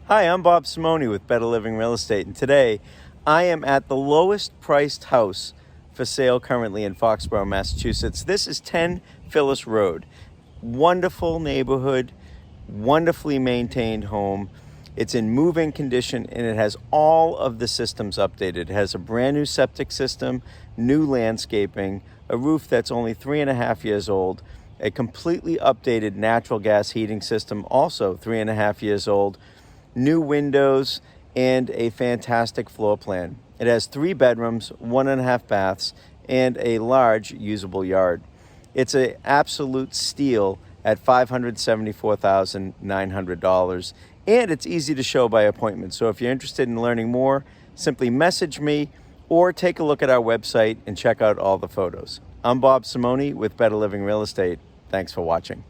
Hi, I'm Bob Simone with Better Living Real Estate, and today I am at the lowest priced house for sale currently in Foxborough, Massachusetts. This is 10 Phyllis Road. Wonderful neighborhood, wonderfully maintained home. It's in move-in condition and it has all of the systems updated. It has a brand new septic system, new landscaping, a roof that's only 3.5 years old, a completely updated natural gas heating system, also 3.5 years old, new windows, and a fantastic floor plan. It has 3 bedrooms, 1.5 baths, and a large usable yard. It's an absolute steal at $574,900, and it's easy to show by appointment. So if you're interested in learning more, simply message me or take a look at our website and check out all the photos. I'm Bob Simone with Better Living Real Estate. Thanks for watching.